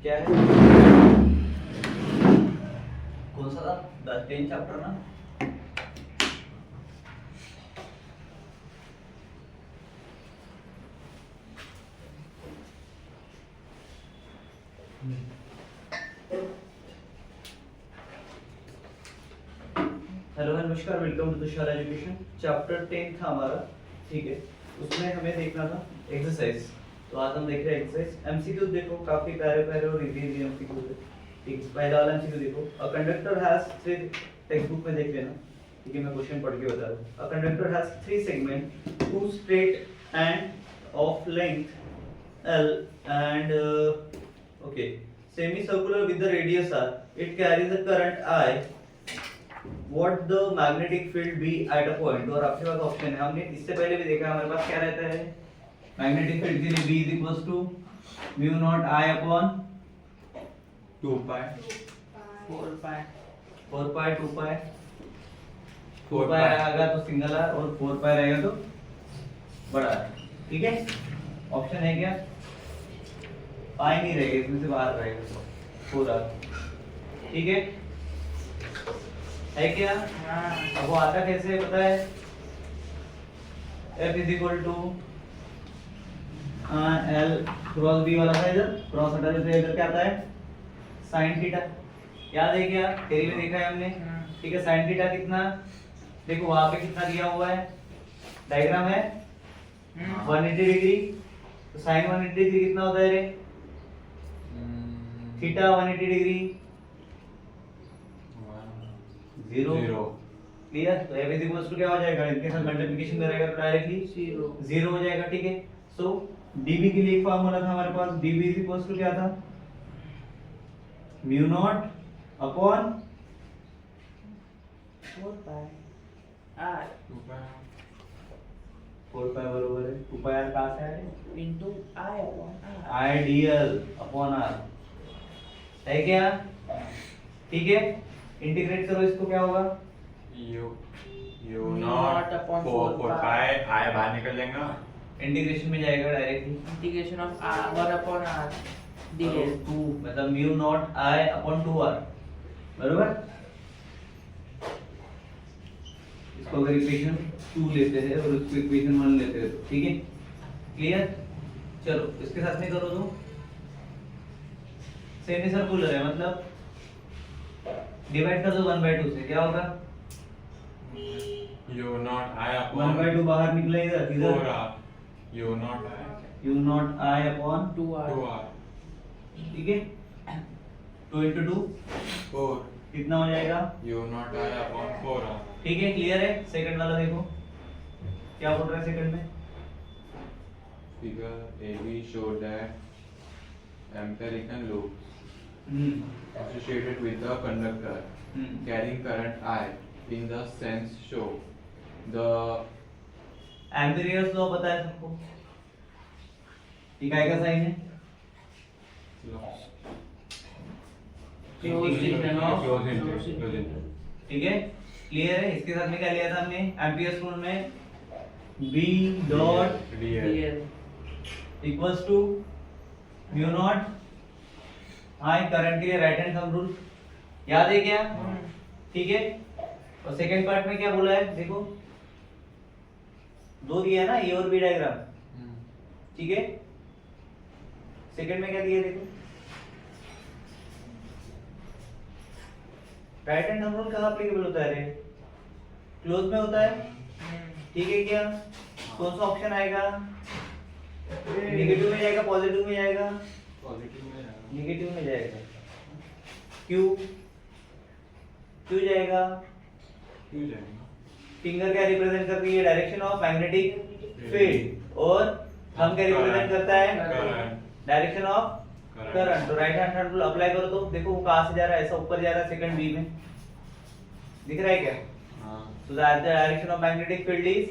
क्या है, कौन सा था, 10 चैप्टर ना। हेलो नमस्कार, welcome to Tushar education. Chapter 10 था हमारा, ठीक है। उसमें हमें देखना था एक्सरसाइज। तो आज हम देख रहे हैं एक्सरसाइज। एमसीक्यू देखो, काफी प्यारे प्यारे और इजी इजी एमसीक्यू है। ठीक है, पहला वाला एमसीक्यू देखो। अ conductor has three, text book में देख लेना, ठीक है। मैं क्वेश्चन पढ़ के बता रहा हूं। A conductor has three segment, two straight end of length L and okay, semicircular with the radius R. It carries a current I. What the magnetic field be at a point? और आपके पास option है, हमने इससे पहले भी देखा, हमारे पास क्या रहता है मैग्नेटिक फील्ड के लिए B is equals to mu naught I upon 2 pi 4 pi 4 pi 2 pi 4 pi आएगा तो सिंगल R और 4 pi रहेगा तो बड़ा R, ठीक है। ऑप्शन है क्या, पाई नहीं रहेगा, इसमें से बाहर रहेगा पूरा, ठीक है क्या। अब वो आता कैसे पता है, F is equal to L cross B वाला था, इधर क्रॉस हटा देते हैं, इधर क्या आता है साइन थीटा। याद है क्या, थ्योरी में देखा है हमने, ठीक है। साइन थीटा कितना, देखो वहां पे कितना दिया हुआ है, डायग्राम है 180 डिग्री, तो साइन 180 डिग्री कितना होता है रे, थीटा 180 डिग्री 0। क्लियर। तो f इज इक्वल्स टू क्या हो जाएगा, इनके साथ मल्टीप्लिकेशन करेगा तो डायरेक्टली 0 हो जाएगा, ठीक है। सो dB के लिए एक फार्मूला था हमारे पास, dB इज इक्वल्स टू क्या था, mu naught upon 4 pi R 4 पाई बराबर है 2 पाई r कहां से आया, into I upon R. Ideal upon r, है क्या, ठीक है। इंटीग्रेट करो इसको, क्या होगा, u not upon 4 4 pi i बाहर निकल जाएगा, इंटीग्रेशन में जाएगा directly, Integration of R 1 upon R dl. 2 मतलब mu naught i upon 2r, बराबर। इसको अगर इक्वेशन 2 लेते हैं और उसको इक्वेशन 1 लेते हैं तो ठीक है, क्लियर। चलो इसके साथ में करो तो सेमी सर्कुलर है, मतलब डिवाइड कर दो 1/2 से, क्या होगा, u नॉट i 1/2 बाहर निकला, इधर इधर 4r u not i u not i upon 2R 2r ठीक है। 2 into 2 4 कितना हो जाएगा, u not i upon 4r। ठीक है, क्लियर है। सेकंड वाला देखो क्या बोल रहा है सेकंड में, Figure AB show that empirical loops associated with the conductor carrying current I in the sense show the Ampere's law पता है सबको, इकाई का साइन है ठीक है, क्लियर है। इसके साथ में क्या लिया था हमने, एम्पियर्स रूल में B dot dl. Equals to mu naught I, current के लिए राइट हैंड थंब रूल याद है क्या, ठीक है। और सेकंड पार्ट में क्या बोला है, देखो दो दिया है ना, ए और बी डायग्राम, ठीक है। सेकंड में क्या दिया है देखो, राइट हैंड थंब रूल कहाँ एप्लीकेबल होता है रे, क्लोज में होता है, ठीक है क्या। कौन सा ऑप्शन आएगा, नेगेटिव में जाएगा पॉजिटिव में जाएगा, नेगेटिव में जाएगा, क्यों क्यों जाएगा, क्यों जाएगा, फिंगर क्या रिप्रेजेंट करती है, डायरेक्शन ऑफ मैग्नेटिक फील्ड, और थंब क्या रिप्रेजेंट करता है, डायरेक्शन ऑफ करंट। तो राइट हैंड रूल अप्लाई करो तो देखो वो कहां से जा रहा है, ऐसा ऊपर जा रहा है, सेकंड बी में दिख रहा है क्या। So the direction of magnetic field is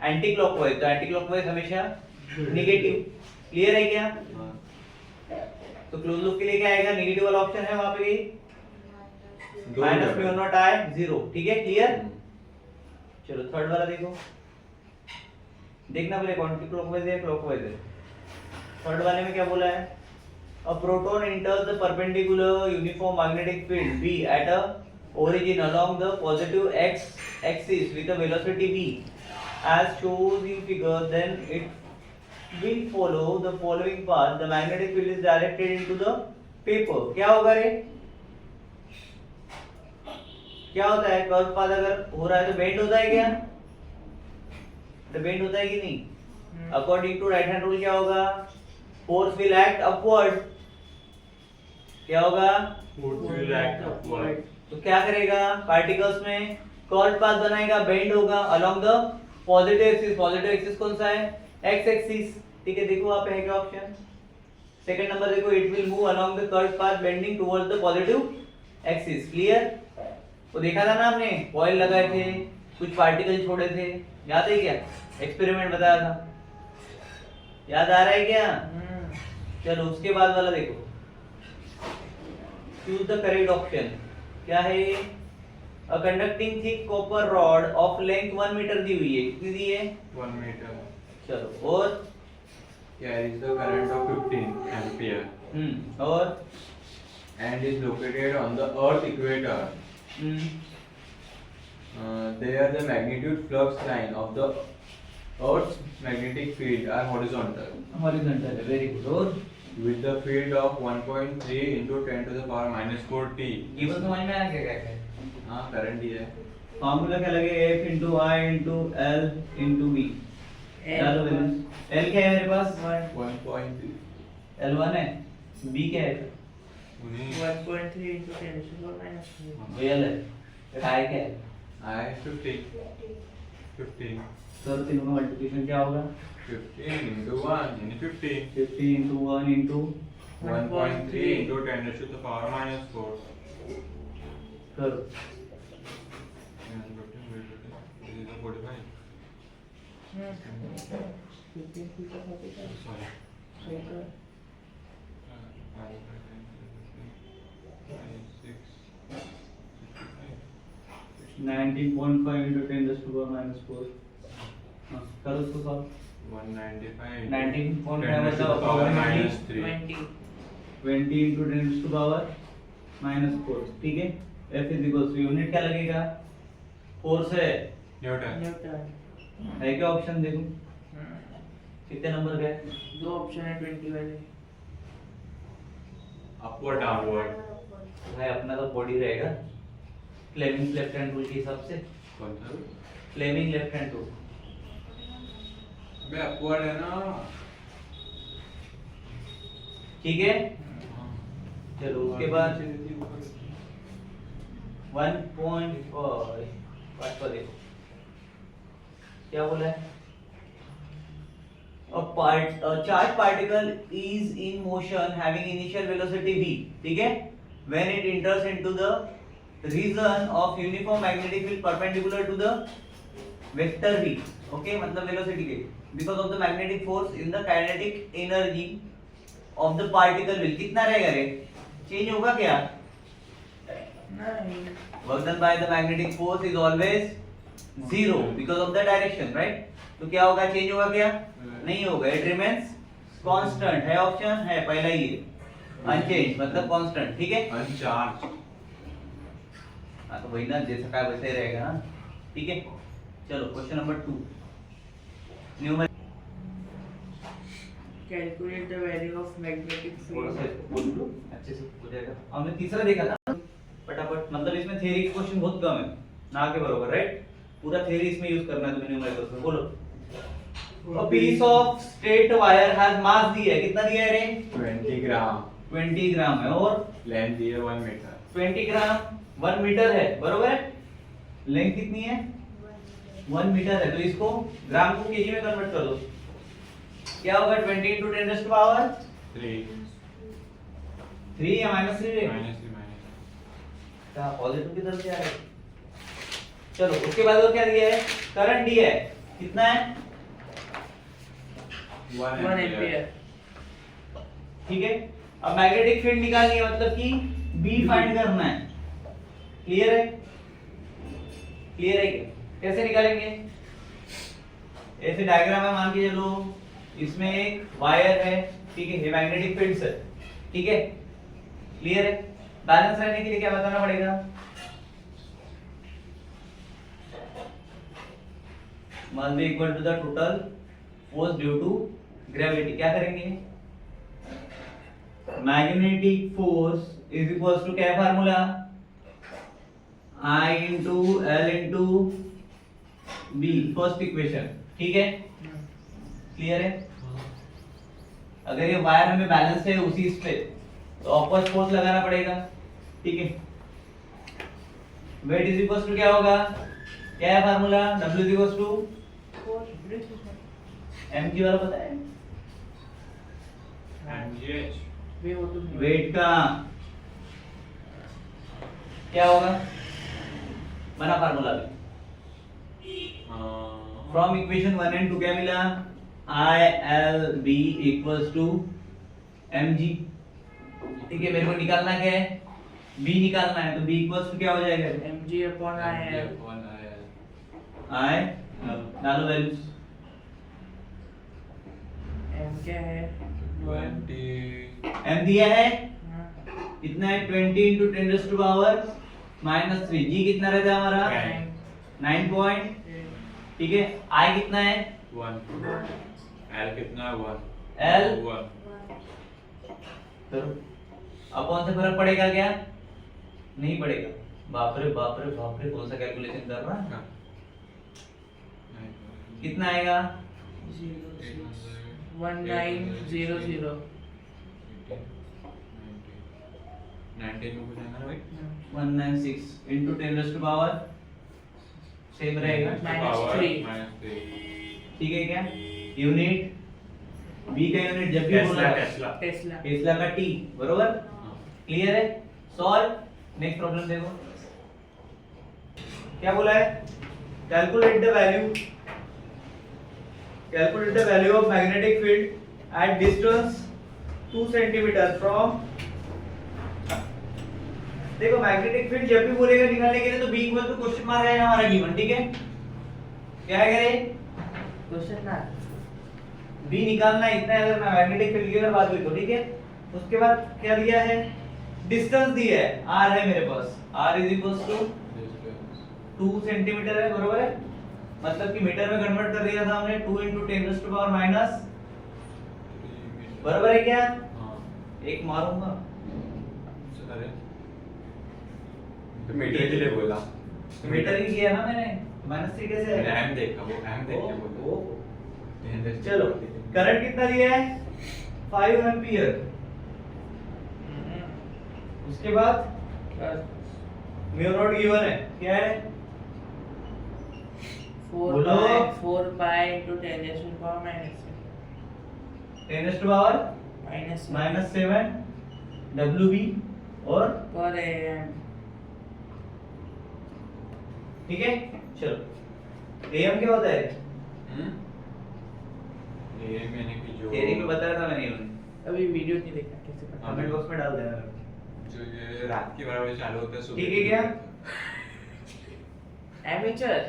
anti clockwise, तो एंटी क्लॉकवाइज हमेशा नेगेटिव, क्लियर है क्या। तो क्लोज लूप के लिए क्या आएगा, नेगेटिव वाला ऑप्शन है वहां पे, माइनस म्यू नॉट आई 0, ठीक है, क्लियर। चलो थर्ड वाला देखो, देखना पड़ेगा कौन सी क्लॉकवाइज है क्लॉकवाइज है। थर्ड वाले में क्या बोला है, A proton enters the perpendicular uniform magnetic field B at a origin along the positive x axis with a velocity v as shown in figure, then it will follow the following path. The magnetic field is directed into the paper. क्या होगा रे? क्या होता है? Curve path अगर हो रहा है तो बेंड होता है क्या? तो बेंड होता है कि नहीं? According to right hand rule क्या होगा? Force will act upward. क्या होगा? Force will act upward. तो क्या करेगा? पार्टिकल्स में कर्व पाथ बनाएगा, बेंड होगा along the positive axis. Positive axis कौन सा है? X axis. ठीक है, देखो वहां पे है क्या ऑप्शन. सेकंड नंबर देखो, it will move along the curve path bending towards the positive axis. Clear? तो देखा था ना हमने, कॉइल लगाए थे, कुछ पार्टिकल छोड़े थे, याद है क्या? एक्सपेरिमेंट बताया था, याद आ रहा है क्या? चलो उसके बाद वाला देखो. Choose the correct option. क्या है? A conducting thick copper rod of length 1 metre दी हुई है. कितनी दी है? 1 meter. चलो, और Carries the current of 15 ampere. और And is located on the Earth equator. There the magnitude flux line of the Earth's magnetic field are horizontal. Horizontal है. Very good. और With the field of 1.3 into 10 to the power minus 4 t. ये बस समझ में आया क्या क्या है? हाँ, करंट ही है. फार्मूला क्या लगेगा? F into I into L into V. चलो L क्या है मेरे पास? 1.3. L1 है. B क्या है? 1.3 into 10 is equal minus 3. L है. फिर I क्या है? I 15. 15. सर तीनों का मल्टीप्लिकेशन क्या होगा? 15 into 1 into 15. 50 into 1 into 1.3 into 10 to the power minus 4. करो. And 15 will be- this is the 45. 15 feet of opposite. Sorry. Center. 19.5 into 10 raised to the power minus 4. हाँ, करो उसको solve. 195. 19.5 10 to the power minus 3. 20. 20 into 10 raised to the power minus 4. ठीक है. F is equals to unit क्या लगेगा? Force है. Newton. Newton. है क्या ऑप्शन देखो. कितने नंबर का है? दो ऑप्शन है 20 वाले. Upward, downward. भाई अपना तो बॉडी रहेगा. फ्लेमिंग लेफ्ट हैंड रूल के हिसाब से. कौन सा? Fleming left hand rule. अबे upward है ना. ठीक है. चलो उसके बाद 1.5 पार्ट पर देखो क्या बोला है. A charged particle is in motion having initial velocity v. ठीक है. When it enters into the region of uniform magnetic field perpendicular to the vector v. Okay, मतलब velocity के. Because of the magnetic force in the kinetic energy of the particle will कितना रहेगा रे? Change होगा क्या? नहीं. Work done by the magnetic force is always zero because of the direction, right? तो क्या होगा? चेंज होगा क्या? नहीं होगा. It remains constant. है ऑप्शन? है पहला ही है. Unchanged मतलब constant. ठीक है? Uncharged. हाँ तो वही ना, जैसा का वैसे ही रहेगा ना. ठीक है. चलो question number 2. न्यूमर Calculate the value of magnetic थोड़ा सा field. इसको बोल दो अच्छे से हो जाएगा. हमने तीसरा देखा था फटाफट. मतलब इसमें थ्योरी के क्वेश्चन बहुत कम है ना के बराबर, राइट? पूरा थ्योरी इसमें यूज करना है तुम्हें न्यूमेरिकल्स में. बोलो. A piece of straight wire has mass दिया है. कितना दिया है रे? 20 ग्राम. 20 ग्राम है. और लेंथ दी है 1 मीटर. 20 ग्राम 1 मीटर है, बरोबर है? लेंथ कितनी है? 1 मीटर है. तो इसको ग्राम को केजी में कन्वर्ट कर दो. क्या होगा? 20 into 10 raised to power 3 3 या -3 रे? minus 3 minus. क्या पॉजिटिव की तरफ जा रहा है? चलो उसके बाद और क्या दिया है? करंट दिया है. कितना है? 1 1 ampere. ampere. ठीक है. अब मैग्नेटिक फील्ड निकालनी है, मतलब कि बी फाइंड करना है. क्लियर है? क्लियर है क्या? कैसे निकालेंगे? ऐसे डायग्राम है, मान के चलो इसमें एक वायर है. ठीक है, ये मैग्नेटिक फील्ड है. ठीक है, क्लियर है। बैलेंस रहने के लिए क्या बताना पड़ेगा, must be equal to the total force due to gravity। क्या करेंगे, magnetic force is equals to क्या formula, I into L into B, first equation, ठीक है, क्लियर है। अगर ये वायर हमें बैलेंस है उसी इस पे तो अपोज फोर्स लगाना पड़ेगा, ठीक है। वेट इज इक्वल्स टू क्या होगा, क्या है formula, W is equals to mg वाला पता है, वेट का क्या होगा, बना फार्मूला भी फ्रॉम इक्वेशन 1 एंड 2 क्या मिला, ILB इक्वल्स टू mg, ठीक है। मेरे को निकालना क्या है, b निकालना है, तो b इक्वल्स टू क्या हो जाएगा, mg upon IL। I डालो वैल्यूज, m क्या है m दिया है कितना है 20 into 10 raised to power -3, g कितना रहता है हमारा 9 पॉइंट, ठीक है। I कितना है 1, L कितना है 1, L 1, तो अब कौन सा फर्क पड़ेगा, क्या नहीं पड़ेगा, बाप रे बाप रे बाप रे, कौन सा कैलकुलेशन कर रहा है, कितना आएगा 1900। 19 में कुछ आएगा ना भाई, 196 into 10 raised to power same रहेगा, -3। ठीक है। क्या यूनिट, b का यूनिट जब भी बोला टेस्ला टेस्ला का t, बरोबर, क्लियर है। सॉल्व, नेक्स्ट प्रॉब्लम देखो क्या बोला है, calculate the value of magnetic field at distance 2 centimetre from, देखो मैग्नेटिक फील्ड जब भी बोलेगा निकालने के लिए तो b equal to question mark है हमारा गिवन, ठीक है। क्या है करे, क्वेश्चन मार्क b निकालना है, इतना है। अगर मैं मैग्नेटिक फील्ड की अगर बात करूं तो ठीक है, उसके बाद क्या दिया है, डिस्टेंस दिया है, r है मेरे पास, r is equals to 2 centimetre है, बरोबर है, मतलब कि मीटर में कन्वर्ट कर दिया था हमने, 2 into 10 raised to power minus, बरोबर है क्या, एक मारूंगा, अरे तो मीटर के लिए बोला, मीटर ही किया ना मैंने, -3 कैसे मैंने आएगा, m देखा, वो m देख के बोला। चलो करंट कितना दिया है 5 एम्पियर, उसके बाद म्यू नॉट गिवन है, क्या है 4 pi into 10 raised to power10 raised to power -7 WB और per AM। ठीक है। चलो AM क्या होता है, ये मैंने कि जो थियरी में बताया था मैंने, अभी वीडियो नहीं देखा, कैसे पता, कमेंट बॉक्स में डाल देना, जो ये रात के 12 बजे चालू होता है, सुबह ठीक है क्या, एम्पियर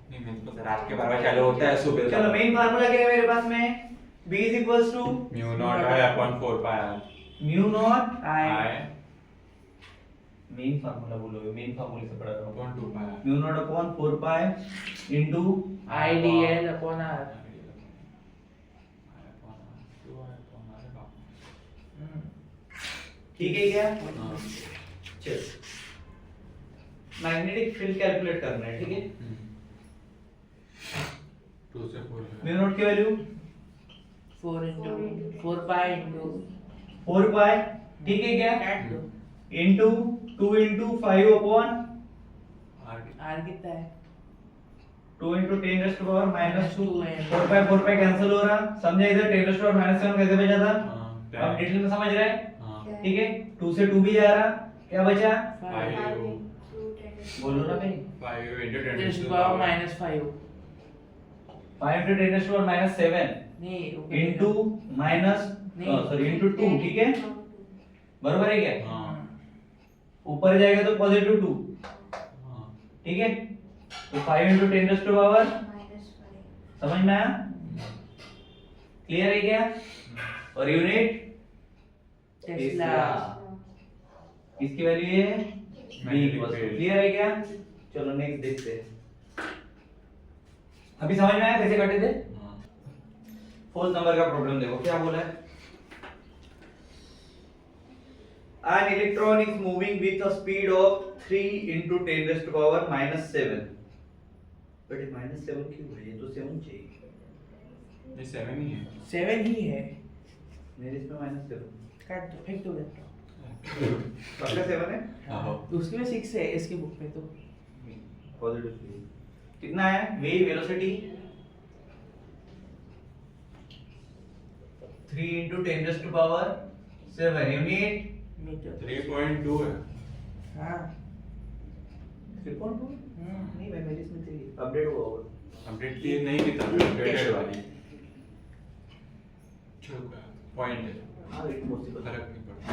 नहीं, मैं तो रात के 12 बजे चालू होता है, सुबह चलो मेन फार्मूला क्या है मेरे पास में, B is equals to mu naught है upon 4 pi r, mu naught I main formula बोलोगे, मेन फार्मूले से पढ़ा रहा हूँ, upon 2 pi r, mu naught upon 4 pi into IDL upon R। ठीक है क्या, हाँ। चलो मैग्नेटिक फील्ड कैलकुलेट करना है, ठीक है। 2 से 4 म्यू नॉट की वैल्यू 4 pi into 4 पाई, ठीक है क्या, काट दो, इनटू 2 into 5 अपॉन R कितना है 2 into 10 raised to power -2, -2 4 pi cancel हो रहा, समझे, इधर 10 raised to power -7 कैसे बचा था, हाँ, अब डिटेल में समझ रहे हैं, हाँ, ठीक है। 2 से 2 भी जा रहा, क्या बचा, 5 बोलो ना भाई, 5 into 10 raised to power -5 5 into 10 raised to power -7 नहीं इनटू माइनस, नहीं। सॉरी इनटू 2, ठीक है, बरोबर है क्या, हाँ, ऊपर जाएगा तो पॉजिटिव 2, हाँ, ठीक है। तो 5 into 10 raised to power समझ में आया, क्लियर है क्या? और यूनिट टेस्ला। इसकी वैल्यू ये है v इक्वल टू, क्लियर है क्या? चलो नेक्स्ट देखते हैं। अभी समझ में आया कैसे कटे थे? फोर्थ नंबर का प्रॉब्लम देखो क्या बोला है। An electron is moving with a speed of 3 into 10 raised to power minus 7. But ये minus 7 क्यों है? ये तो 7 चाहिए। ये 7 ही है। 7 ही है। मेरे इसमें minus 7। काट दो, फेंक दो इधर। पक्का 7 है? हाँ। तो उसके में 6 है इसकी बुक में तो। पॉजिटिव। कितना है? v velocity 3 into 10 raised to power 7 unit metre. 3.2 है। हाँ। 3.2 नहीं भाई मेरे इसमें 3 अपडेट हुआ होगा। अपडेट की नहीं की था, अपडेटेड वाली। चलो पॉइंट है, हां इट पॉसिबल फर्क नहीं पड़ता।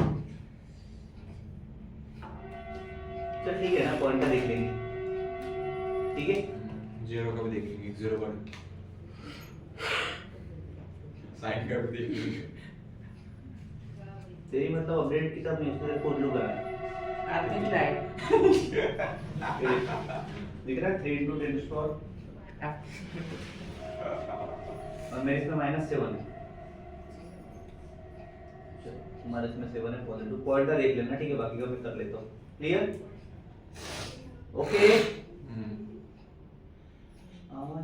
चल ठीक है ना, पॉइंट देख लेंगे। ठीक है, जीरो का भी देखेंगे, जीरो का साइन का भी देखेंगे। तेरी मतलब अपडेट की तब नहीं, उसमें कोड लूगा है। आपने लाइक। दिख रहा है 3 into 10 raised to power और मेरे इसमें -7 है। चलो हमारे इसमें 7 है पॉजिटिव। पॉइंट का देख लेना, ठीक है, बाकी का मैं कर लेता हूँ। क्लियर? ओके।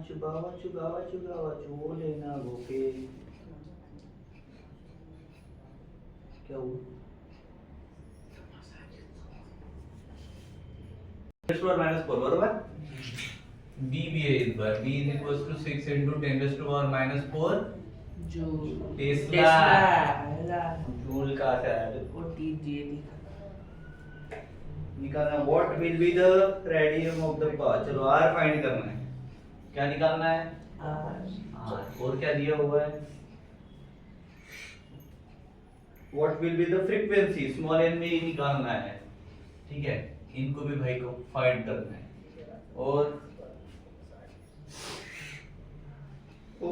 चुगावा चुगावा चुगावा चो लेना गोके। क्या हुआ? -4 बरोबर। b भी है इस बार, b is equals to 6 into 10 raised to power -4 जो टेस्ला। टेस्ला। जूल का है वो टीजे दिखा। निकालना। What will be the radium of the path. चलो r फाइंड करना है। क्या निकालना है? r। और क्या दिया हुआ है? What will be the frequency, small n में ही निकालना है। ठीक है, इनको भी भाई को फाइंड करना है। और ओ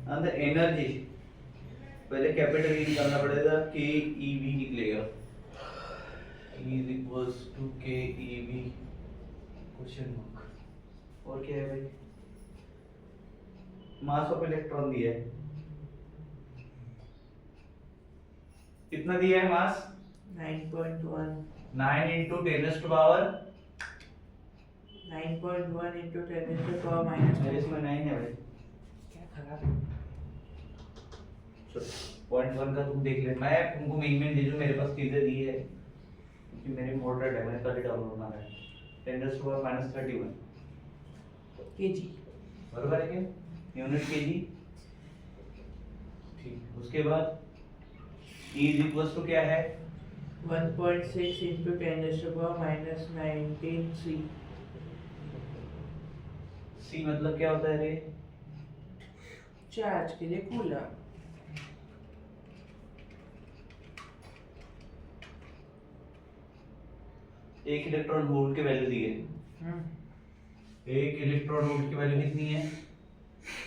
अंदर एनर्जी पहले कैपिटल E निकालना पड़ेगा, के ई वी निकलेगा। E is equals to के ई वी क्वेश्चन मार्क। और क्या है भाई? मास ऑफ इलेक्ट्रॉन दिया है। कितना दिया है मास? 9.1। 9 into 10 raised to power 9.1 into 10 raised to power minus मेरे इसमें 9 है भाई। क्या खराब है? चलो पॉइंट 1 का तुम देख ले, मैं तुमको मेन दे दूं, मेरे पास चीजें दी है क्योंकि मेरी मोटर है, मैंने कल ही डाउनलोड मारा है। 10 raised to power -31 केजी। बराबर है क्या? Unit KG. ठीक, उसके बाद E is equals to क्या है? 1.6 into 10 raised to power minus 19 C। C मतलब क्या होता है रे? चार्ज के लिए कूलर। एक इलेक्ट्रॉन वोल्ट की वैल्यू दी है। एक इलेक्ट्रॉन वोल्ट की वैल्यू कितनी है?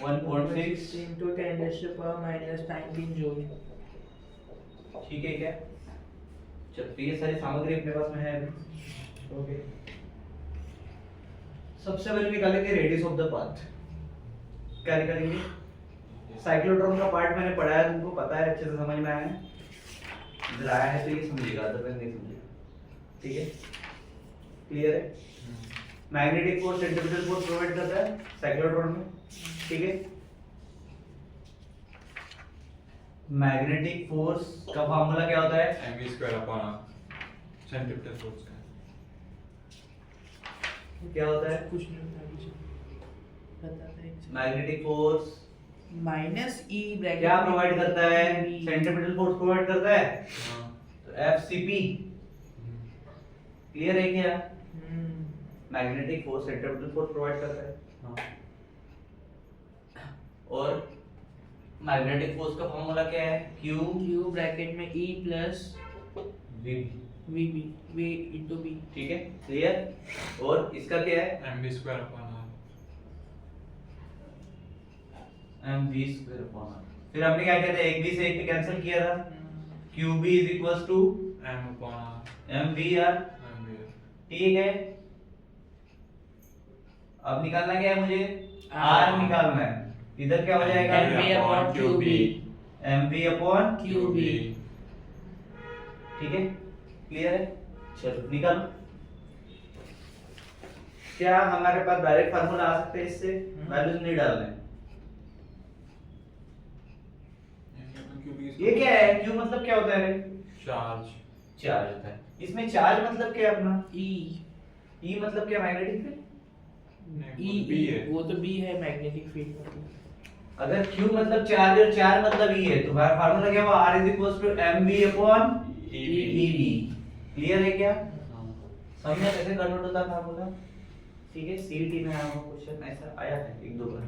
1.6 into 10 raised to power minus 19 joule. ठीक है क्या? चलो तो ये सारी सामग्री अपने पास में है अभी। ओके, सबसे पहले निकालेंगे रेडियस ऑफ द पाथ। क्या निकालेंगे? साइक्लोट्रॉन का पार्ट मैंने पढ़ा है, तुमको पता है, अच्छे से समझ में आया है। इधर आया है तो ये समझेगा, तो नहीं समझेगा। ठीक है, क्लियर है? Magnetic force centrifugal force provide करता है साइक्लोट्रॉन में। ठीक है, मैग्नेटिक फोर्स का फार्मूला क्या होता है? mv² सेंट्रीफ्यूगल फोर्स का क्या होता है? कुछ नहीं होता कुछ बताता है। Magnetic force minus E bracket क्या प्रोवाइड करता है? में सेंट्रीफ्यूगल फोर्स प्रोवाइड करता है, हाँ। तो एफसीपी। क्लियर है क्या? Magnetic force centrifugal force provide करता है। हाँ। और मैग्नेटिक फोर्स का फार्मूला क्या है? Q क्यू ब्रैकेट में E plus V। V B V into B. ठीक है, क्लियर? और इसका क्या है? mv² mv square upon r। फिर हमने क्या किया था, एक b से एक पे कैंसिल किया था, qb is equals to m upon r mvr। mv ठीक है, अब निकालना क्या है मुझे, R r निकालना है। इधर क्या हो जाएगा, MV upon QB। mv upon QB। ठीक है, क्लियर है। चलो निकालो। क्या हमारे पास डायरेक्ट फार्मूला आ सकते हैं इससे, वैल्यूज नहीं डालने। ये क्या है, क्यू मतलब क्या होता है रे, चार्ज चार्ज होता है। इसमें चार्ज मतलब क्या है अपना, E ई मतलब क्या, मैग्नेटिक फील्ड। b है वो तो B है मैग्नेटिक फील्ड मतलब। अगर Q मतलब चार्ज और चार्ज मतलब E है, तो फार्मूला क्या हुआ, R is equals to mv upon ev। Clear है क्या, समझा कैसे कन्वर्ट होता है फार्मूला। ठीक है, सीईटी में आया हुआ क्वेश्चन ऐसा आया है एक दो बार,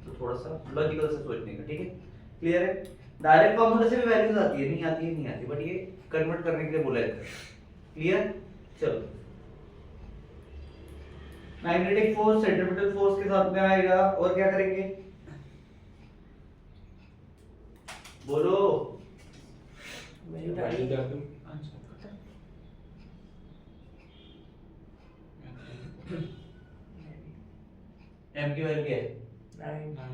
तो थोड़ा सा लॉजिकल से सोचने का। ठीक है, क्लियर है। डायरेक्ट फार्मूला से भी वैल्यूज आती है, नहीं आती है, नहीं आती, बट ये कन्वर्ट करने के लिए बोला जाता है। क्लियर, चलो। मैग्नेटिक फोर्स सेंट्रीपिटल फोर्स के साथ में आएगा, और क्या करेंगे बोलो। मेरी वैल्यू डाली क्या तुम m की वैल्यू क्या है, 9 9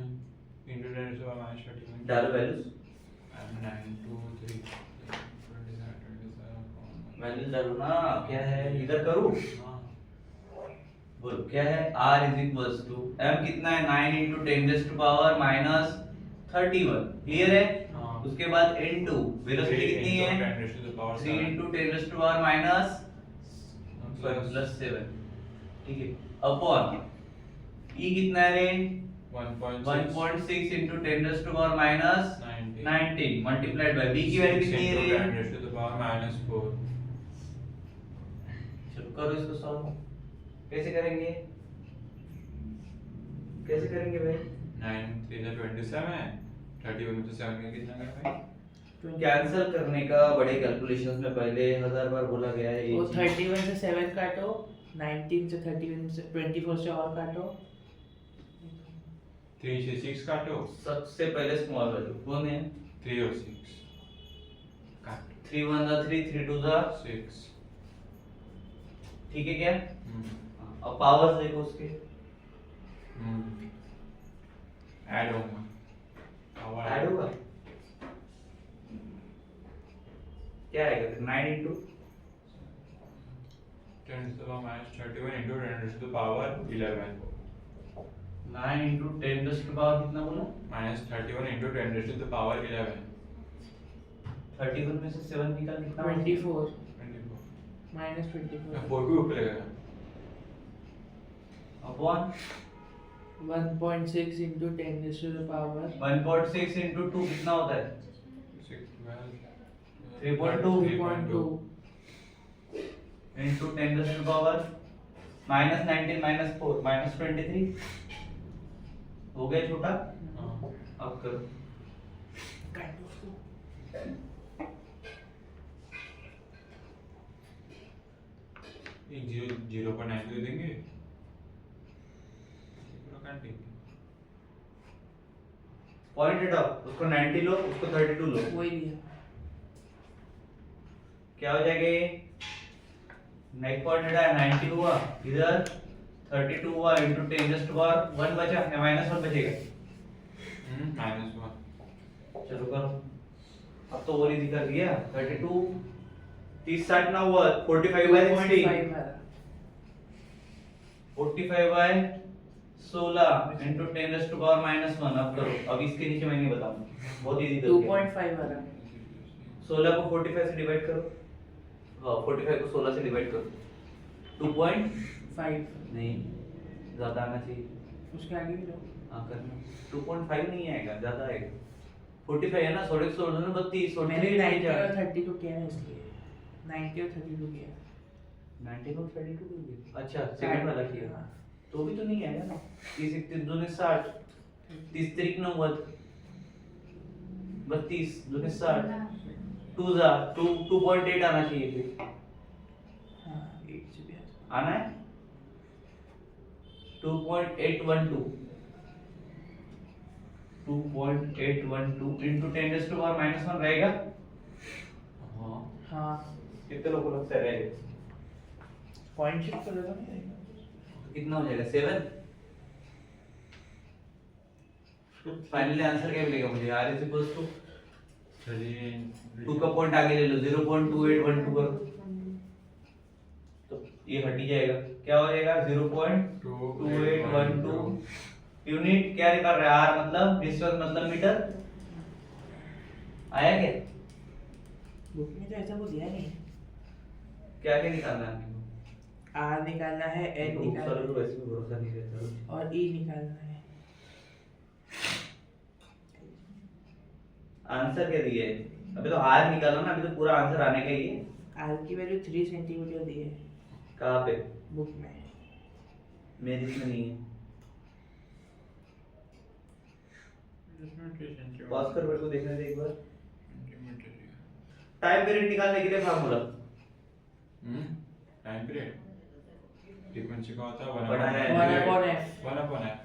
into 10 to the minus 31 डालो वैल्यूज, 9 2 3 वैल्यूज डालो ना। क्या है, इधर करूं, हाँ बोलो क्या है, r is equals to m कितना है, 9 into 10 raised to power minus 31। Clear है। हाँ। उसके बाद into वेलोसिटी कितनी है, 3 into 10 raised to power minus plus 7। ठीक है, अपॉन e कितना है रे, 1.6 into 10 raised to power minus 19 multiplied by b की वैल्यू कितनी है रे। 10 to the power minus 4 चलो करो इसको सॉल्व, कैसे करेंगे, कैसे करेंगे भाई। 9 3 is 27 31 में से 7 का कितना गया भाई कैंसिल करने का बड़े कैलकुलेशंस में पहले 1000 बार बोला गया है ये वो चीज़। 31 से 7 काटो, 19 से 31 से 24 से और काटो। 3 से 6 काटो सबसे पहले स्मॉल वैल्यू कौन है, 3 और 6 काट 3 1 दा 3 3 2 दा 6 ठीक है क्या। अब पावर्स देखो उसके, ऐड होगा पावर ऐड होगा क्या आएगा फिर, 9 into 10 to the power minus 31 into 10 to the power 11 9 into 10 raised to power कितना बोला, minus 31 into 10 to the power 11 31 में से 7 निकाल कितना, 24 24 माइनस 24 4 भी ऊपर लगेगा upon 1.6 into 10 raised to the power 1.6 into 2 कितना होता है, 6 3.2 3.2 into 10 raised to power minus 19 minus 4 minus 23 हो गया छोटा। अब करो, एक 0.9 दे देंगे पूरा काटेंगे पॉइंट हटाओ, उसको 90 लो, उसको 32 लो, वही लिया। क्या हो जाएगा ये, नेक्स्ट पॉइंट हटाया 90 हुआ, इधर 32 हुआ into 10 raised to power 1 बचा या -1 बचेगा, -1 चलो करो। अब तो और इजी कर दिया, 32 30 60 ना हुआ, 45 by 60 45 by 16 into 10 raised to power -1। अब करो, अब इसके नीचे मैं नहीं बताऊंगा, बहुत इजी कर दिया। 2.5 आ रहा 16 को 45 से डिवाइड करो, हाँ 45 को 16 से डिवाइड करो, 2.5 नहीं, ज्यादा आना चाहिए, उसके आगे भी लो। हाँ करना, 2.5 नहीं आएगा, ज्यादा आएगा, 45 है ना, 16 16 ना 32 और मैंने 3 90 और 32 किया है इसलिए 90 और 32 किया 19 और 32 क्यों किया? अच्छा सेकंड वाला किया, तो भी तो नहीं आएगा ना, 30 31 2 60 30 3 90 32 2 60 2 जा 2.8 आना चाहिए फिर, हाँ 8 से भी आना है 2.812 2.812 into 10 raised to power minus 1 रहेगा। हाँ हाँ कितने लोगों को लगता है रहेगा? पॉइंट शिफ्ट करेगा नहीं तो कितना हो जाएगा 7। फाइनली आंसर क्या मिलेगा मुझे? r इज इक्वल टू 2 का पॉइंट आगे ले लो 0.2812 करो तो ये हट ही जाएगा। क्या हो जाएगा 0.2812 यूनिट। क्या निकाल रहा है? r मतलब डिस्टेंस मतलब मीटर। आया क्या? बुक में तो ऐसा कुछ दिया नहीं। क्या क्या निकालना है? आर निकालना है, एन निकालना तो है वैसे भी भरोसा नहीं रहता। और ई निकालना है। आंसर क्या दिए? अभी तो r निकाला ना, अभी तो पूरा आंसर आने का ही है। आर की वैल्यू 3 सेंटीमीटर दी है कहाँ पे? बुक में। मेरे इसमें नहीं है। पॉज कर मेरे को देखने दे एक बार। टाइम पीरियड निकालने के लिए फार्मूला टाइम पीरियड फ्रीक्वेंसी का होता है पढ़ा है। 1/f 1/f।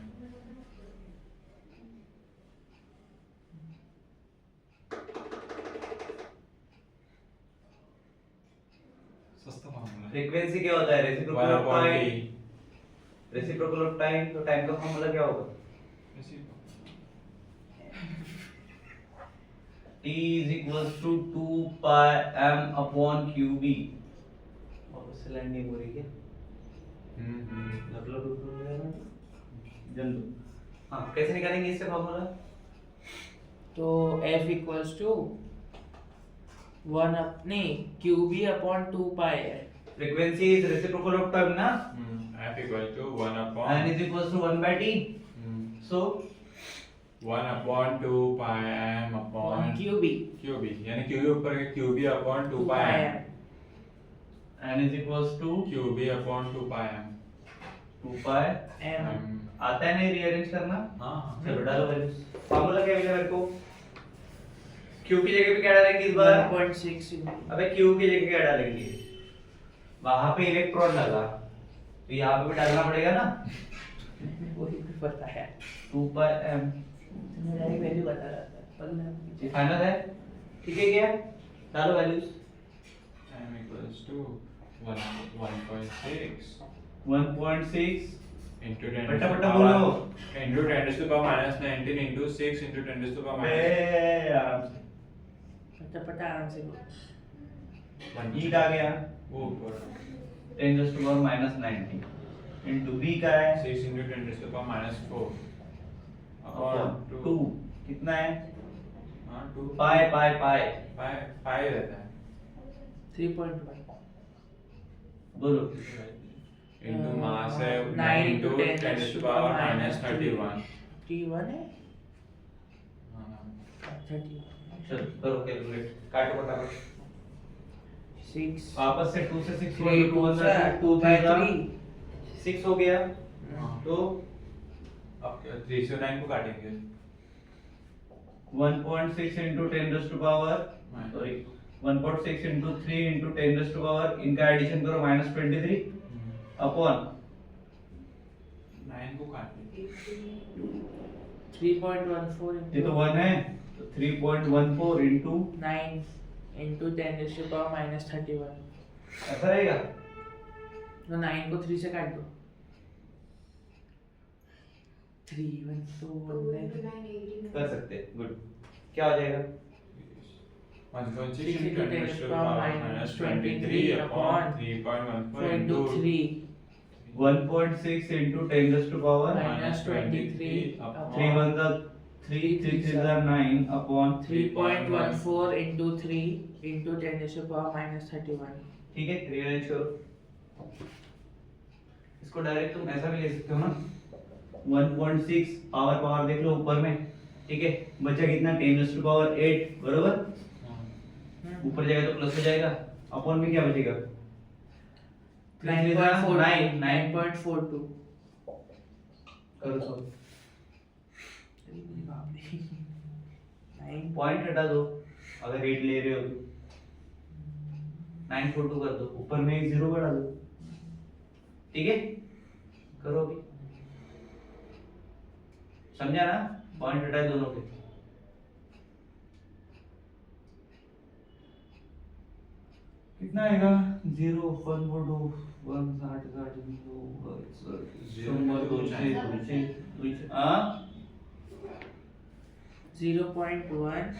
सस्ता फार्मूला है। फ्रीक्वेंसी क्या होता है? Reciprocal of 1/t time. Reciprocal of time, तो टाइम का फार्मूला क्या होगा? t is equals to 2 pi m upon qb। और उससे लैंडिंग हो रही है मतलब जन दो। हाँ कैसे निकालेंगे इससे फार्मूला? तो f इक्वल्स टू 1 अपने qb अपॉन 2 पाई है। Frequency is reciprocal of time ना। f equal to 1 n upon is equals to 1 by t। so 1 upon 2 pi m upon qb qb यानी qb ऊपर के qb upon 2 pi m n is equals to qb upon 2 pi m 2 pi m आता है नहीं rearrange करना? हाँ चलो डालो वैल्यूज। फार्मूला क्या मिला मेरे को? q की जगह पे क्या डालेंगे इस बार? 1.6 अबे q की जगह क्या डालेंगे? वहां पे इलेक्ट्रॉन डाला तो यहाँ पे भी डालना पड़ेगा ना। वही भी पता है। 2 pi m मेरा ही वैल्यू बता रहा था पर मैं पीछे फाइनल है। ठीक है क्या? डालो values. m equals to 1.6 1.6 into 10 बट्टा to the बट्टा power बोलो। into 10 to the power minus 19 into 6 into 10 to the power minus ए आराम से पटा आराम से बोल। हीट आ गया वो ऊपर 10 to the power minus 90 into b का है 6 into 10 to the power minus 4 upon 2 कितना है? हाँ 2 पाई पाई पाई पाई रहता है 3.1 बोलो। into mass है 9 into 10 to the power minus 31 T1 है हाँ 31 चलो करो कैलकुलेट, काटो फटाफट। 6 वापस से 2 से 6 3 2 2 by 3 6 हो गया। हाँ। तो अब 3 से 9 को काटेंगे 1.6 into 10 raised to power sorry 1.6 into 3 into 10 raised to power, इनका एडिशन करो -23 अपॉन 9 को काटेंगे 3.14 ये तो 1 है तो 3.14 into 9 into 10 raised to power minus 31 ऐसा रहेगा। तो 9 को 3 से काट दो 3 1 2 1 कर सकते हैं। गुड। क्या हो जाएगा? 1.6 into 10 to the power minus 23 upon 3.14 into into 3 1.6 into 10 raised to power minus 23 3 1 the 3 3 3 the 9 upon 3.14 into 3 into 10 raised to power minus 31 ठीक है। रीअरेंज करो इसको। डायरेक्ट तुम ऐसा भी ले सकते हो ना 1.6 पावर पावर देख लो ऊपर में। ठीक है बचा कितना 10 raised to power 8 बरोबर। ऊपर जाएगा तो प्लस हो जाएगा अपॉन में क्या बचेगा 9.42 करो सो बाप रे 9 पॉइंट हटा दो अगर 8 ले रहे हो तो 942 कर दो ऊपर में एक जीरो बढ़ा दो। ठीक है करो अभी समझा ना। पॉइंट हटाए दोनों के, कितना आएगा? 0 1 4 2 1 60 60 0.1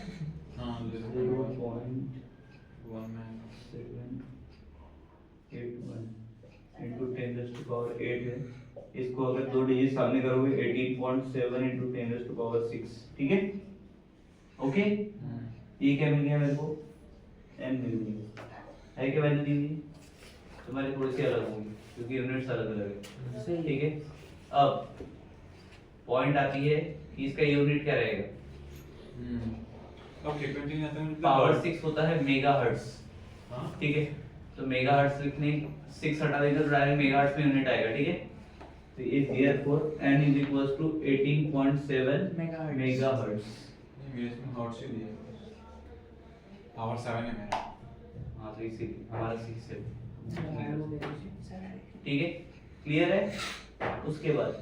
हाँ 0.781 into 10 raised to power 8 है। इसको अगर दो डिजिट सामने करोगे 18.7 into 10 raised to power 6, ठीक है? ओके, ये क्या मिल गया मेरे को? m मिल गया। है क्या वैल्यू दी हुई? तुम्हारी थोड़ी सी अलग होगी क्योंकि यूनिट्स अलग अलग है, सही ठीक है? अब पॉइंट आती है कि इसका यूनिट क्या रहेगा? अब फ्रीक्वेंसी आता है पावर 6 होता है मेगाहर्ट्ज, हाँ ठीक है? तो मेगाहर्ट्ज लिखने 6 हटा देंगे तो डायरेक्ट मेगाहर्ट्ज में यूनिट आएगा, ठीक है? तो ये therefore n is equals to 18.7 megahertz. Megahertz. मेरे इसमें हॉट से दिया पावर 7 है मेरा। हाँ तो इसीलिए हमारा 6 है, मेगा ठीक है? क्लियर है? उसके बाद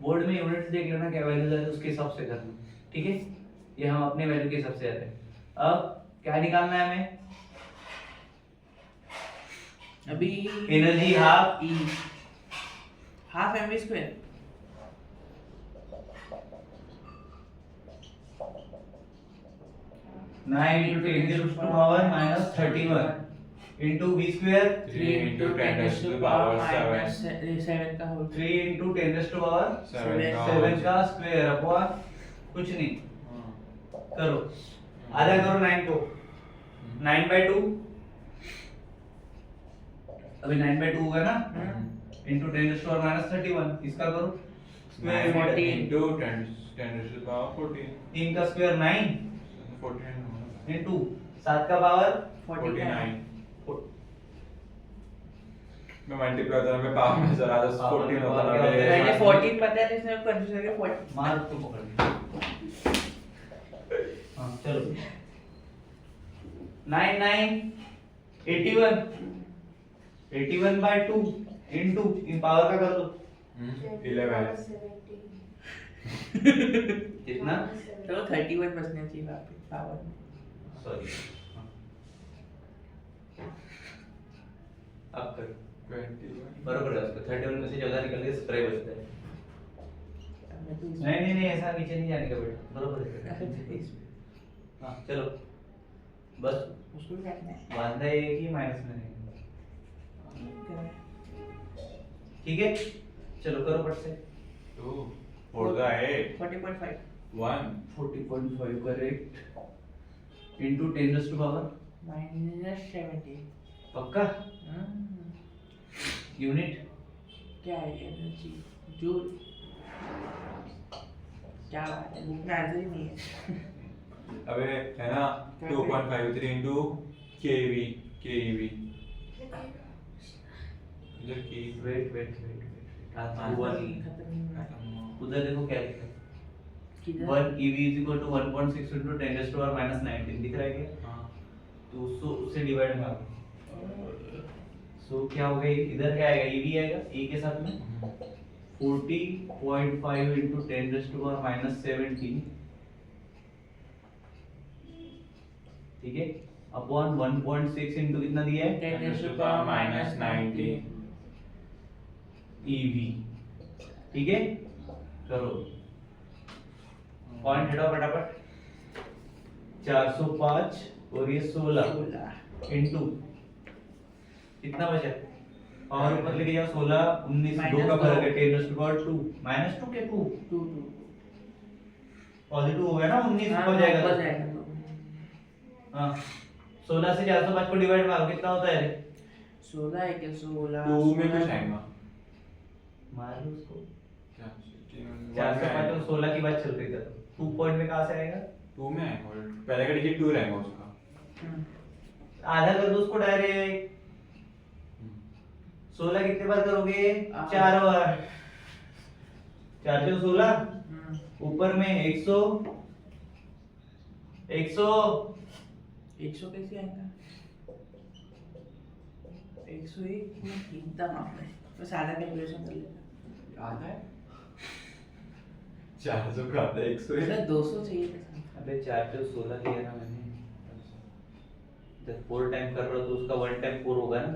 बोर्ड में यूनिट्स देख लेना क्या वैल्यू है उसके हिसाब से करना, ठीक है? ये हम अपने वैल्यू के हिसाब से आ रहे हैं। अब क्या निकालना है हमें? अभी energy half E half mv square 9 into 10 raised to power minus 31 into v square 3 into 10 raised to the power 7 7 का whole 3 into 10 raised to power 7 का 7 का स्क्वायर अपॉन कुछ नहीं करो, आधा करो 9 को, 9/2 अभी 9/2 होगा ना, into 10 raised to power minus 31 इसका करो square 14 into 10 raised to the power 14 3 का स्क्वायर 9 14 into 7 का पावर 49 मैं मल्टीप्लाई करता मैं पावर में जरा 14 होता ना मैंने 14 पता है इसने कंफ्यूज करके 40 मार उसको पकड़ लिया। हाँ चलो 9 9 81 81/2 into इन पावर का कर दो 11 कितना? तो 31 बचना चाहिए वापस पावर में सॉरी अब कर 21 बराबर है उसका 31 में से 14 निकल के 17 बचता है। मैं तो नहीं ऐसा नीचे नहीं जाने का बेटा, बराबर है। हाँ चलो बस उसको भी काटना है बांधा है कि माइनस में नहीं, ठीक है? चलो करो फट से 2 4 the 8 40.5 1 40.5 correct into 10 raised to power -70 पक्का? यूनिट क्या है एनर्जी जूल क्या बात है बुक में आंसर ही नहीं है अबे है ना 2.53 into keV इधर की वेट उधर देखो क्या लिखा है? 1 EV is equal to 1.6 into 10 raised to power minus 19 दिख रहा है क्या? हां तो उससे डिवाइड मारो, सो क्या होगा? इधर क्या आएगा? EV आएगा E के साथ में 40.5 into 10 raised to power minus 17, ठीक है? अपॉन 1.6 into कितना दिया है? 10 raised to power -90 EV, ठीक है? करो पॉइंट हटाओ फटाफट 405 और ये 16 इनटू कितना बचा? पावर ऊपर लेके जाओ 16 19 दो का फर्क है 10 raised to power 2 -2 के 2 पॉजिटिव हो गया ना 19 ऊपर जाएगा हाँ 16 से 405 को डिवाइड मारो कितना होता है? 16 है क्या 16 2 में कुछ आएगा मार लो उसको क्या 405 और 16 की बात चल रही थी 2 पॉइंट में कहां से आएगा? 2 में आएगा पहले का डिजिट 2 रहेगा उसका आधा कर दो उसको डायरेक्ट 16 कितने बार करोगे? 4 बार 4 से 16 ऊपर में 100 100 कैसे आएगा 101 एकदम आपने तो सादा कैलकुलेशन कर लेना आधा है 400 का आता है 100 सर 200 चाहिए था। अबे 4 पे 16 लिया ना मैंने, जब 4 टाइम कर रहा हो तो उसका 1 टाइम 4 होगा ना।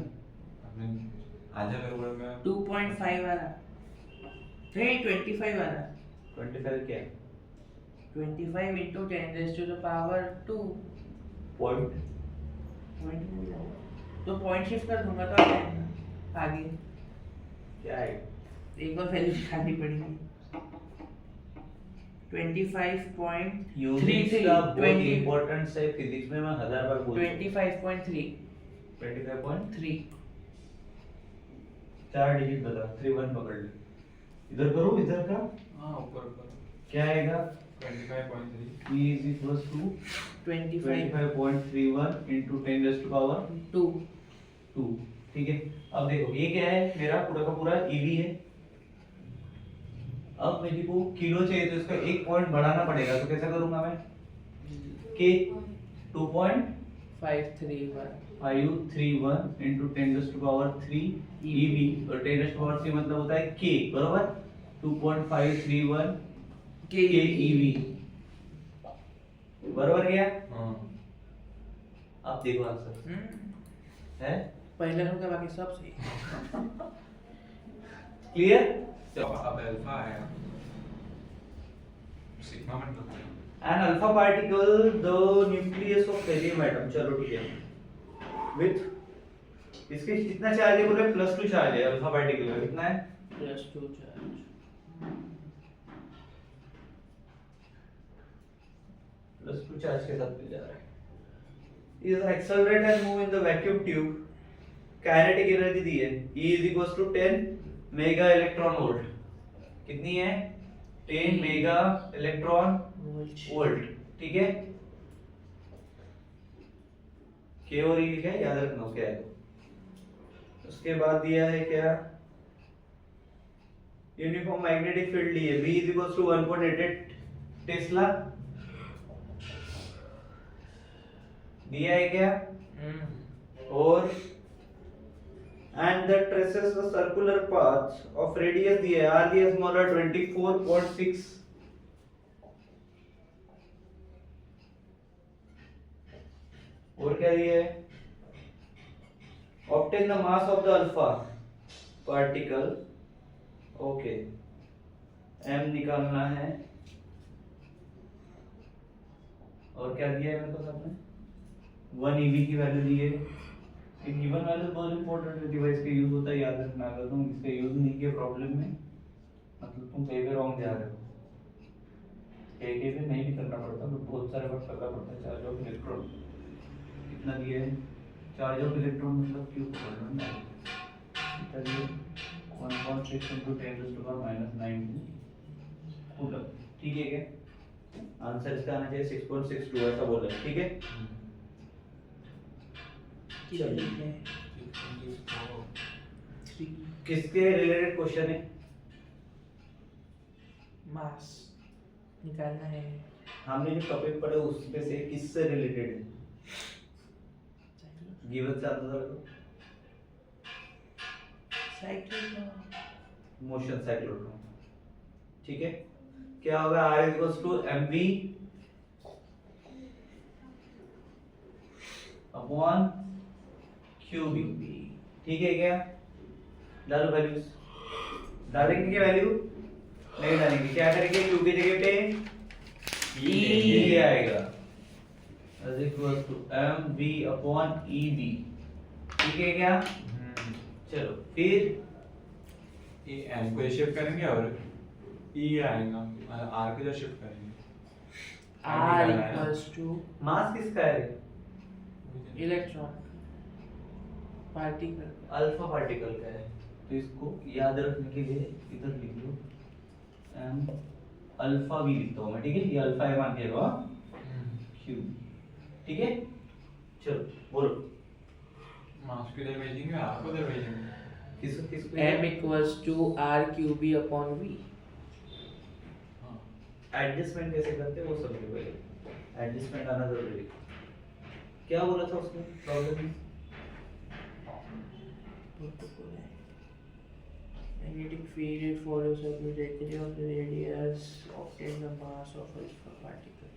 आधा करोड़ में 2.5 वाला नहीं 25 वाला 25 क्या है? 25 into 10 raised to the power 2 point तो पॉइंट शिफ्ट कर दूंगा तो आ जाएगा आगे। क्या है? एक और वैल्यू दिखानी पड़ेगी 25.33 यूनिट्स का बहुत इंपॉर्टेंस है फिजिक्स में, मैं 1000 बार बोल चुका हूं। 25.3 25.3 4 डिजिट बता, 31 पकड़ ले। इधर करो, इधर का हाँ ऊपर ऊपर क्या आएगा? 25.3 E is equals to 25 25.31 into 10 raised to power 2 2। ठीक है, अब देखो ये क्या है, मेरा पूरा का पूरा EV है। अब मेरे को किलो चाहिए तो इसका एक पॉइंट बढ़ाना पड़ेगा, तो कैसा करूंगा मैं? के 2.531 into 10 raised to power 3 EV, और 10 raised to power 3 मतलब होता है K, बरोबर? 2.531 के KeV, बरोबर गया? हाँ अब देखो आंसर है पहले होगा बाकी सब सही। क्लियर? तो अब अल्फा आया सिग्मा मतलब An alpha particle, the nucleus of helium atom, चलो ठीक है, with इसके कितना चार्ज है बोले? +2 चार्ज है अल्फा पार्टिकल का, कितना है? +2 चार्ज +2 चार्ज के साथ मिल जा रहा है। is accelerate and move in the vacuum tube, kinetic energy दी है E is equals to 10 mega electron volt. कितनी है? 10 मेगा इलेक्ट्रॉन वोल्ट। ठीक है, के और ई लिखा है, याद रखना उसके आगे। उसके बाद दिया है क्या? यूनिफॉर्म मैग्नेटिक फील्ड ली है, B is equals to 1.88 Tesla दिया है क्या? और and that traces the circular path of radius दिया है, R दिया smaller 24.6 और क्या दिया है? obtain the mass of the alpha particle, okay m निकालना है। और क्या दिया है मेरे को साथ में? 1 eV की वैल्यू दी है। ये गिवन वैल्यू बहुत इंपॉर्टेंट है, डिवाइस का यूज होता है, याद रखना। अगर तुम इसका यूज नहीं किया प्रॉब्लम में, मतलब तुम कहीं पे रॉन्ग जा रहे हो। कहीं पे नहीं भी करना पड़ता, तो बहुत सारे बार करना पड़ता है। चार्ज ऑफ इलेक्ट्रॉन कितना दिया है? चार्ज ऑफ इलेक्ट्रॉन मतलब क्यों प्रॉब्लम है? कितना दिया? 1.6 into 10 raised to power -19 coulomb. ठीक है क्या? आंसर इसका आना चाहिए 6.62, ऐसा बोला है। ठीक है, किसके रिलेटेड क्वेश्चन है? मास निकालना है। हमने जो टॉपिक पढ़े उसमें से किससे रिलेटेड है? गिवन से आता था मोशन साइक्लोट्रॉन। ठीक है, क्या होगा? R equals to mv upon qb। ठीक है क्या? डालो वैल्यूज, डालेंगे क्या वैल्यू? नहीं डालेंगे, क्या करेंगे? q की जगह पे e आएगा is equal to mv upon eb। ठीक है क्या? चलो फिर ये n को शिफ्ट करेंगे और e आएगा, r को इधर शिफ्ट करेंगे। R equals to मास किसका है? इलेक्ट्रॉन पार्टिकल अल्फा पार्टिकल का है, तो इसको याद रखने के लिए इधर लिख लो m अल्फा v लिखता हूं मैं। ठीक है, ये अल्फा है मान के लो q। ठीक है, चलो बोलो मास को इधर भेजेंगे, r को इधर भेजेंगे। किसको किसको? M equals to R QB upon V। Adjustment कैसे करते हैं वो समझो पहले, एडजस्टमेंट आना जरूरी है। क्या बोला था उसने प्रॉब्लम में? magnetic field follows a trajectory of the radius obtain the mass of a particle.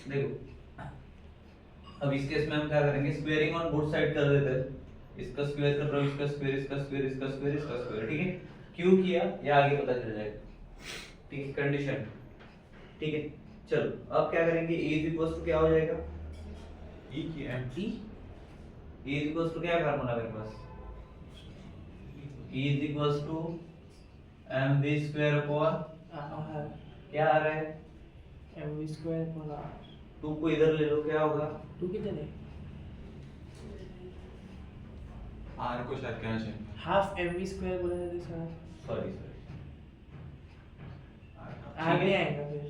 देखो अब इस केस में हम क्या करेंगे, स्क्वेयरिंग ऑन बोथ साइड कर देते हैं। इसका स्क्वायर कर रहा हूँ, इसका स्क्वायर, इसका स्क्वायर, इसका स्क्वायर, इसका स्क्वायर, ठीक है। क्यों किया ये आगे पता चल जाएगा, ठीक है, कंडीशन, ठीक है। चलो अब क्या करेंगे, ए इज इक्वल टू क्या हो जाएगा, E की M E A is equal to क्या फार्मूला मेरे पास, E is equal to mv square upon R क्या आ रहा है, mv square upon R 2 को इधर ले लो, क्या होगा, 2 कितने है? R को शायद कहना चाहिए हाफ mv square बोला जाता है सर। सॉरी R नहीं आएगा फिर।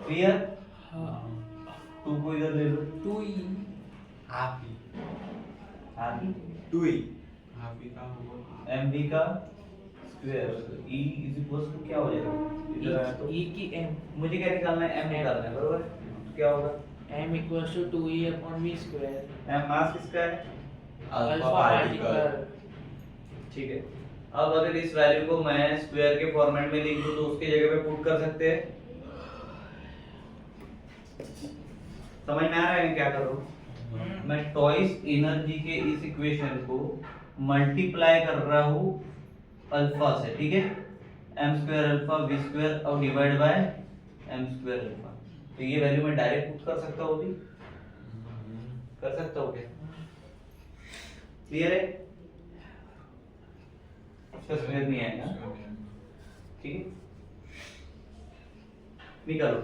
क्लियर, हाँ 2 को इधर ले लो, 2e हाफ E आगे 2E हाफ E का होगा mv का square, e is equal to क्या हो जाएगा, इधर आया तो e की m मुझे क्या निकालना है, m निकालना है, बरोबर, तो क्या होगा, m equals to 2e upon v square m मास किसका है, अल्फा पार्टिकल। ठीक है। अब अगर इस वैल्यू को मैं स्क्वायर के फॉर्मेट में लिख दूं तो उसकी जगह पे पुट कर सकते हैं, समझ में आ रहा है क्या कर रहा हूं मैं, टॉइस एनर्जी के इस इक्वेशन को मल्टीप्लाई कर रहा हूं अल्फा से, ठीक है, m square alpha v square और divide by m square alpha, तो ये वैल्यू मैं डायरेक्ट पुट कर सकता हूं, भी कर सकता हूं क्या, क्लियर है, इसका स्क्वायर नहीं आएगा, ठीक है, निकालो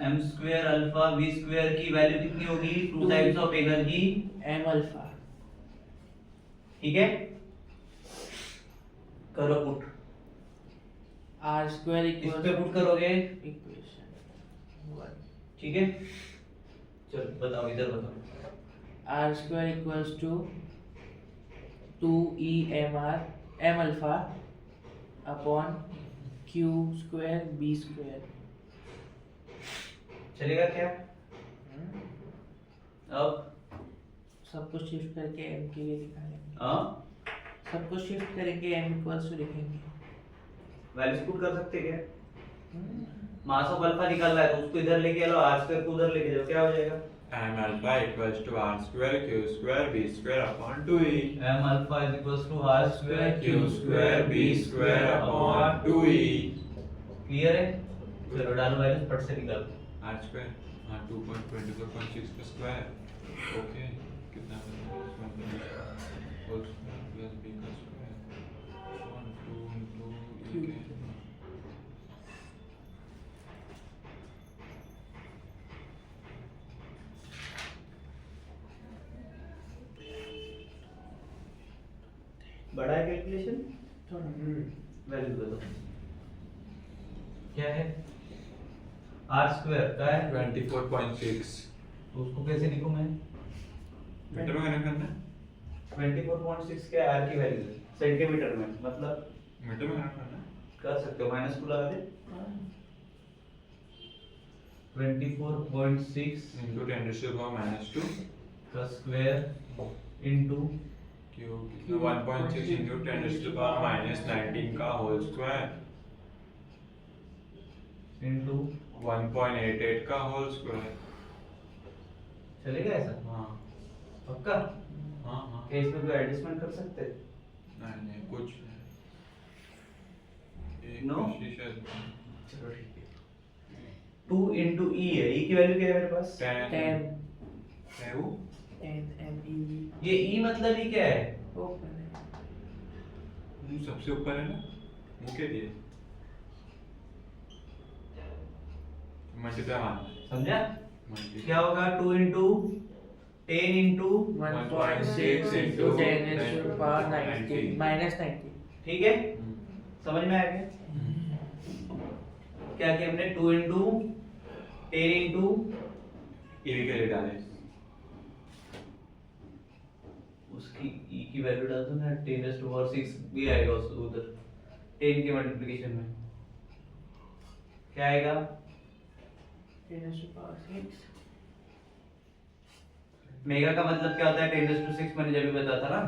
m square alpha v square की वैल्यू कितनी होगी, 2 times of energy m alpha ठीक है, करो पुट, r square इस equals पे पुट करोगे, equation 1 ठीक है, चलो बताओ इधर बताओ, r square equals to 2e mr m alpha upon q square b square। चलेगा क्या, अब सब कुछ शिफ्ट करके m के लिए दिखाएंगे, हाँ सब कुछ शिफ्ट करेंगे m इक्वल्स टू लिखेंगे। वैल्यूज पुट कर सकते क्या, मास ऑफ अल्फा निकालना है तो उसको इधर लेके लो, r स्क्वायर को उधर लेके जाओ, क्या हो जाएगा, m alpha equals to r square q square b square upon 2e m alpha is equals to r square q square b square upon 2e clear है, चलो डालो वैल्यूज फट से निकालो, r square हाँ 2.24.6 का स्क्वायर ओके कितना whole square plus b का स्क्वायर अपॉन 2 into e के बड़ा है कैलकुलेशन, थोड़ा वैल्यू दे दो, क्या है, r स्क्वायर का है 24.6 तो उसको कैसे लिखूं मैं, मीटर में करना है 24.6 क्या r की वैल्यू है सेंटीमीटर में, मतलब मीटर में करना है कर सकते हो, -2 लगा दे, 24.6 into 10 raised to the power -2 का स्क्वायर इनटू क्यों कितना 1.6 into 10 raised to the power -19 का होल स्क्वायर इनटू 1.88 का होल स्क्वायर चलेगा ऐसा, हाँ पक्का, हाँ हाँ क्या इसमें कोई एडजस्टमेंट कर सकते हैं, नहीं नहीं कुछ नहीं No? कोशिश चलो ठीक है, 2 into e है, e की वैल्यू क्या है मेरे पास, 10 है वो 10 m e ये e मतलब ही क्या है, ओपन है मुंह सबसे ऊपर है ना मुंह के दिए मल्टीप्लाई मारना है समझा, मल्टीप्लाई क्या होगा 2 into 10 into 1.6 into 10 raised to the power 90 minus 90। ठीक है, समझ में आ गया, क्या किया हमने 2 into 10 into ईवी के लिए डाले उसकी e की वैल्यू डाल दो ना, 10 raised to power 6 भी आएगा उधर 10 के मल्टीप्लिकेशन में, क्या आएगा 10 raised to power 6 मेगा का मतलब क्या होता है 10⁶ मैंने जब भी बताया था ना,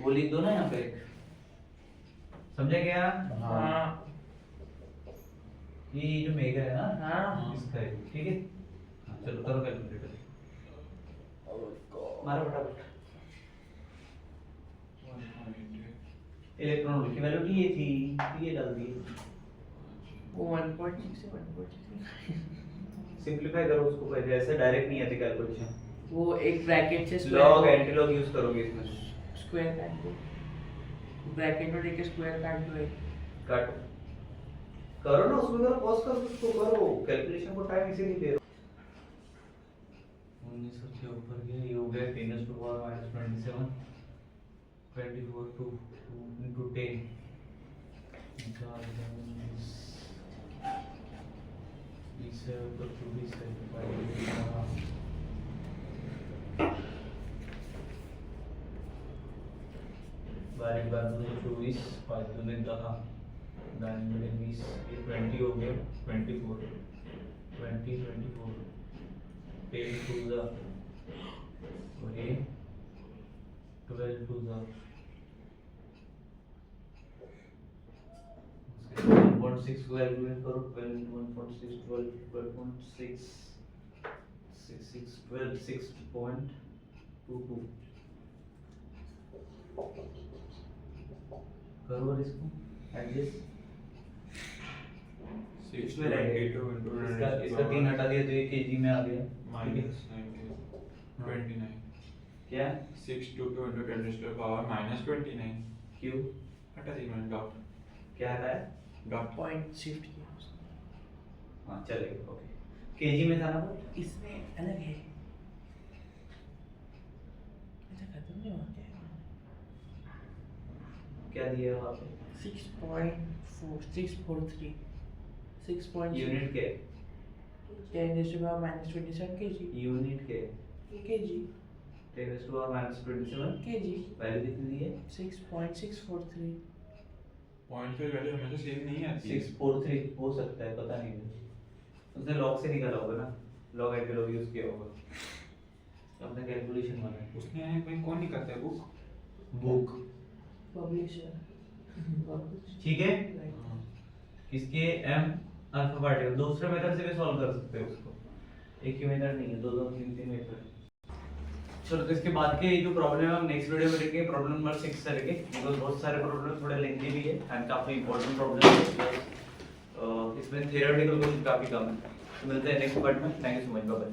वो लिख दो ना यहाँ पे, समझे क्या? हाँ ये जो मेगा है ना, हाँ इसका है, ठीक है? हाँ, चलो करो कैलकुलेटर, मारो फटाफट। इलेक्ट्रॉन वोल्ट की वैल्यू ये थी, ये डाल दी। वो 1.6 से 1.6 सिंपलीफाई करो उसको, पहले ऐसे डायरेक्ट नहीं आती कैलकुलेशन, वो एक ब्रैकेट से लॉग एंटी लॉग यूज करोगे इसमें। स्क्वायर काट दो, ब्रैकेट में लेके स्क्वायर काट दो एक। काटो, करो ना उसमें, करो पॉज करो उसको, करो कैलकुलेशन को टाइम इसीलिए दे रहा हूं। 1900 से ऊपर गया, ये हो गया 10⁻⁻27 24 2 into 10 बारीक बार 224 5 दूनी 10 9 मिनट 20 ये 20 हो गया 24 20 24 10 टू द और ये 12 टू द 1.6 को कैलकुलेट करो, 12 into 1.6 12 12.6 6 12 6.22 करो और इसको एडजस्ट, इसमें रह गया इसका 3 हटा दिया तो ये केजी में आ गया, -29 क्या 622 into 10 raised to the power -29 क्यों हटा दी मैंने डॉट क्या हटाया? डॉट पॉइंट शिफ्ट किया हाँ चलेगा, ओके। केजी में था ना वो, इसमें अलग है, ऐसा खत्म नहीं होता है। क्या दिया वहाँ पे? 6.643 6. यूनिट के 10 raised to the power -27 kg unit के kg 10⁻⁻27 kg वैल्यू कितनी दी है? 6.643 पॉइंट पे वैल्यू हमेशा सेम नहीं आती 643 हो सकता है, पता नहीं मुझे, उसने लॉग से निकाला होगा ना, लॉग एंटी लॉग यूज किया होगा, तो अपने कैलकुलेशन वाला है। उसने भाई कौन नहीं करता है बुक बुक पब्लिशर ठीक है, किसके एम अल्फा पार्टिकल, दूसरे मेथड से भी सॉल्व कर सकते हो उसको, एक ही मेथड नहीं है, दो दो तीन तीन मेथड। चलो तो इसके बाद के जो प्रॉब्लम है हम नेक्स्ट वीडियो में देखेंगे, प्रॉब्लम नंबर 6 करेंगे, बिकॉज बहुत सारे प्रॉब्लम थोड़े लेंथी भी है एंड काफी इंपॉर्टेंट प्रॉब्लम है, इसमें थियोरेटिकल क्वेश्चन काफी कम है। तो मिलते हैं नेक्स्ट पार्ट में, thank you so much, bye bye.